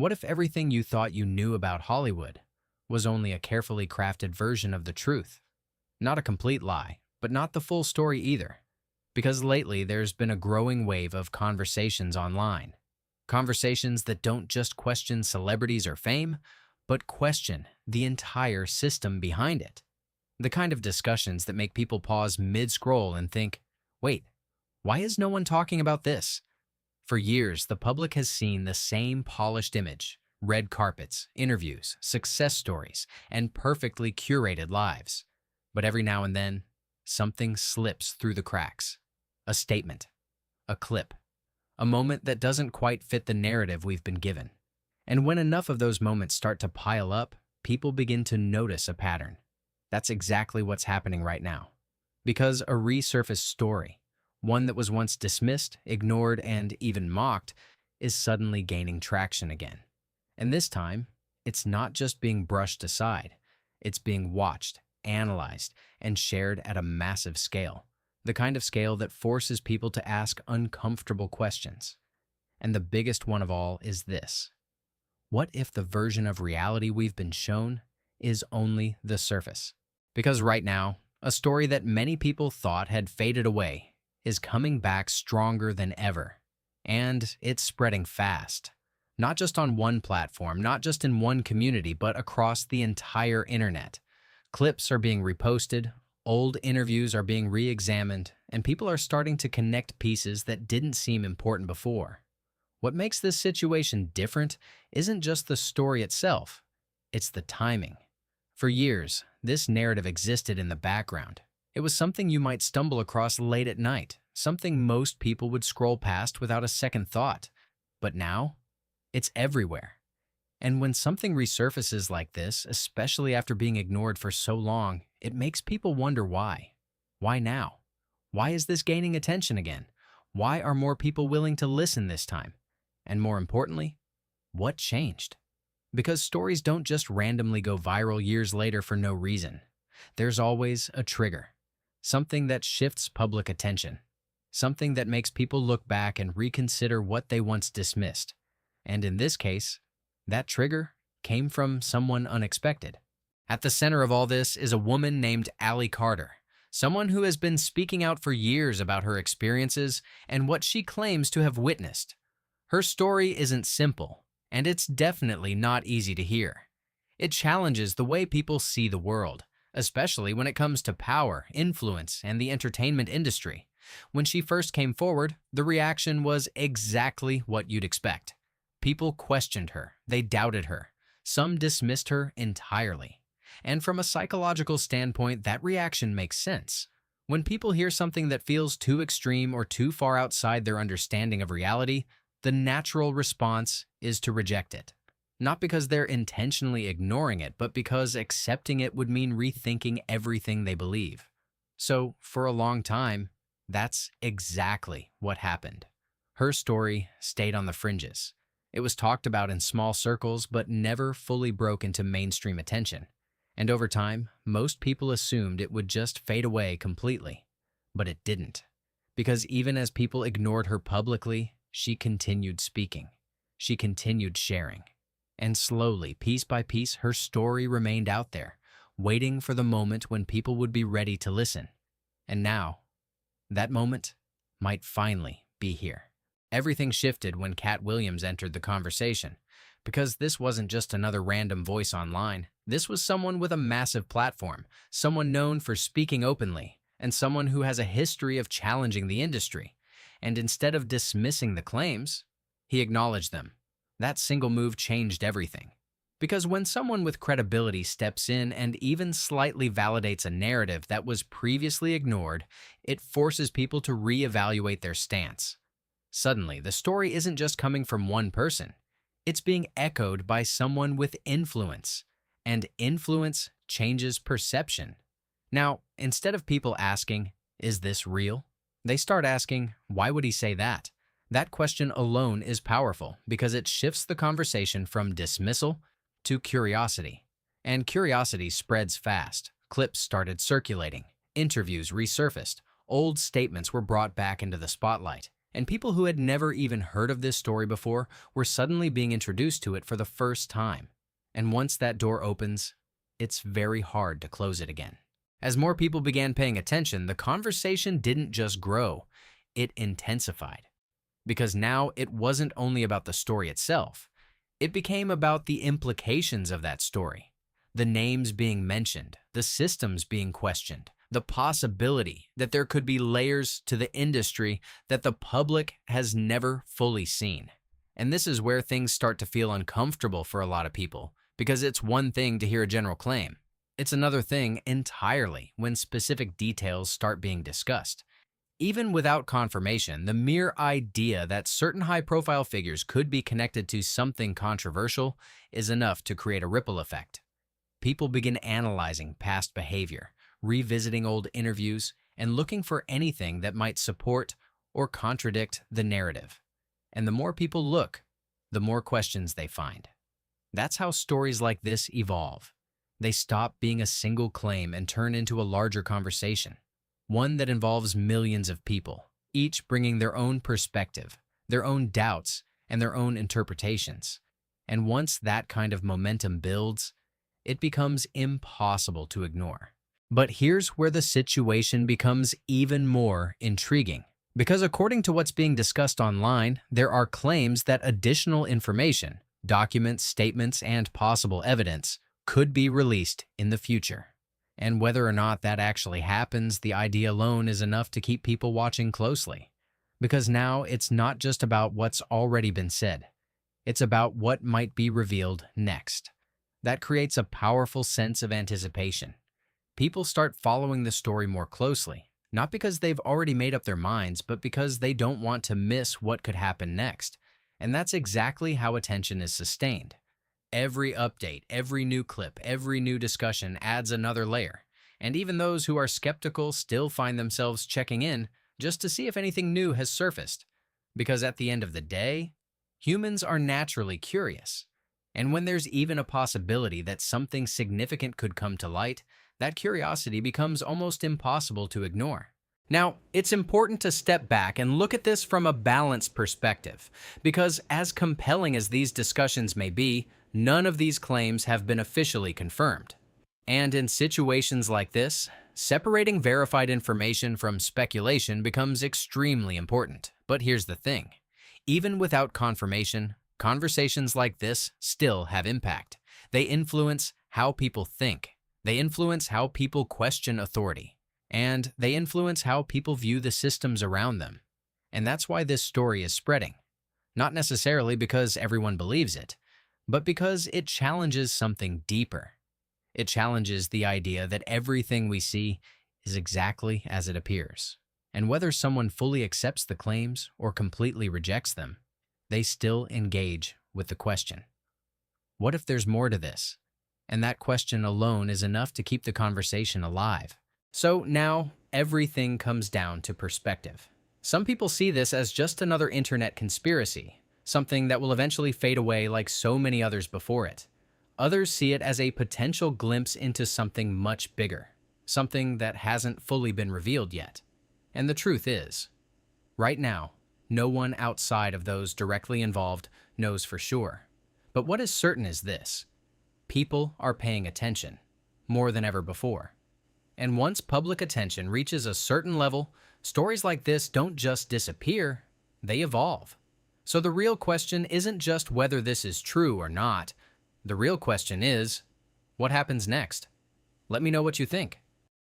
What if everything you thought you knew about Hollywood was only a carefully crafted version of the truth? Not a complete lie, but not the full story either. Because lately there's been a growing wave of conversations online. Conversations that don't just question celebrities or fame, but question the entire system behind it. The kind of discussions that make people pause mid-scroll and think, wait, why is no one talking about this? For years, the public has seen the same polished image: red carpets, interviews, success stories, and perfectly curated lives. But every now and then, something slips through the cracks. A statement, a clip, a moment that doesn't quite fit the narrative we've been given. And when enough of those moments start to pile up, people begin to notice a pattern. That's exactly what's happening right now. Because a resurfaced story, one that was once dismissed, ignored, and even mocked, is suddenly gaining traction again. And this time, it's not just being brushed aside. It's being watched, analyzed, and shared at a massive scale. The kind of scale that forces people to ask uncomfortable questions. And the biggest one of all is this: what if the version of reality we've been shown is only the surface? Because right now, a story that many people thought had faded away is coming back stronger than ever. And it's spreading fast. Not just on one platform, not just in one community, but across the entire internet. Clips are being reposted, old interviews are being re-examined, and people are starting to connect pieces that didn't seem important before. What makes this situation different isn't just the story itself, it's the timing. For years, this narrative existed in the background. It was something you might stumble across late at night, something most people would scroll past without a second thought. But now, it's everywhere. And when something resurfaces like this, especially after being ignored for so long, it makes people wonder why. Why now? Why is this gaining attention again? Why are more people willing to listen this time? And more importantly, what changed? Because stories don't just randomly go viral years later for no reason. There's always a trigger. Something that shifts public attention. Something that makes people look back and reconsider what they once dismissed. And in this case, that trigger came from someone unexpected. At the center of all this is a woman named Allie Carter, someone who has been speaking out for years about her experiences and what she claims to have witnessed. Her story isn't simple, and it's definitely not easy to hear. It challenges the way people see the world, especially when it comes to power, influence, and the entertainment industry. When she first came forward, the reaction was exactly what you'd expect. People questioned her, they doubted her, some dismissed her entirely. And from a psychological standpoint, that reaction makes sense. When people hear something that feels too extreme or too far outside their understanding of reality, the natural response is to reject it. Not because they're intentionally ignoring it, but because accepting it would mean rethinking everything they believe. So, for a long time, that's exactly what happened. Her story stayed on the fringes. It was talked about in small circles, but never fully broke into mainstream attention. And over time, most people assumed it would just fade away completely. But it didn't. Because even as people ignored her publicly, she continued speaking. She continued sharing. And slowly, piece by piece, her story remained out there, waiting for the moment when people would be ready to listen. And now, that moment might finally be here. Everything shifted when Katt Williams entered the conversation, because this wasn't just another random voice online. This was someone with a massive platform, someone known for speaking openly, and someone who has a history of challenging the industry. And instead of dismissing the claims, he acknowledged them. That single move changed everything. Because when someone with credibility steps in and even slightly validates a narrative that was previously ignored, it forces people to reevaluate their stance. Suddenly, the story isn't just coming from one person. It's being echoed by someone with influence. And influence changes perception. Now, instead of people asking, "Is this real?" they start asking, "Why would he say that?" That question alone is powerful because it shifts the conversation from dismissal to curiosity. And curiosity spreads fast. Clips started circulating. Interviews resurfaced. Old statements were brought back into the spotlight. And people who had never even heard of this story before were suddenly being introduced to it for the first time. And once that door opens, it's very hard to close it again. As more people began paying attention, the conversation didn't just grow, it intensified. Because now it wasn't only about the story itself, it became about the implications of that story. The names being mentioned, the systems being questioned, the possibility that there could be layers to the industry that the public has never fully seen. And this is where things start to feel uncomfortable for a lot of people, because it's one thing to hear a general claim. It's another thing entirely when specific details start being discussed. Even without confirmation, the mere idea that certain high-profile figures could be connected to something controversial is enough to create a ripple effect. People begin analyzing past behavior, revisiting old interviews, and looking for anything that might support or contradict the narrative. And the more people look, the more questions they find. That's how stories like this evolve. They stop being a single claim and turn into a larger conversation, one that involves millions of people, each bringing their own perspective, their own doubts, and their own interpretations. And once that kind of momentum builds, it becomes impossible to ignore. But here's where the situation becomes even more intriguing. Because according to what's being discussed online, there are claims that additional information, documents, statements, and possible evidence could be released in the future. And whether or not that actually happens, the idea alone is enough to keep people watching closely. Because now it's not just about what's already been said. It's about what might be revealed next. That creates a powerful sense of anticipation. People start following the story more closely, not because they've already made up their minds, but because they don't want to miss what could happen next. And that's exactly how attention is sustained. Every update, every new clip, every new discussion adds another layer. And even those who are skeptical still find themselves checking in just to see if anything new has surfaced. Because at the end of the day, humans are naturally curious. And when there's even a possibility that something significant could come to light, that curiosity becomes almost impossible to ignore. Now, it's important to step back and look at this from a balanced perspective, because as compelling as these discussions may be, none of these claims have been officially confirmed. And in situations like this, separating verified information from speculation becomes extremely important. But here's the thing. Even without confirmation, conversations like this still have impact. They influence how people think. They influence how people question authority. And they influence how people view the systems around them. And that's why this story is spreading. Not necessarily because everyone believes it, but because it challenges something deeper. It challenges the idea that everything we see is exactly as it appears. And whether someone fully accepts the claims or completely rejects them, they still engage with the question. What if there's more to this? And that question alone is enough to keep the conversation alive. So now, everything comes down to perspective. Some people see this as just another internet conspiracy, something that will eventually fade away like so many others before it. Others see it as a potential glimpse into something much bigger, something that hasn't fully been revealed yet. And the truth is, right now, no one outside of those directly involved knows for sure. But what is certain is this: people are paying attention, more than ever before. And once public attention reaches a certain level, stories like this don't just disappear, they evolve. So the real question isn't just whether this is true or not. The real question is, what happens next? Let me know what you think.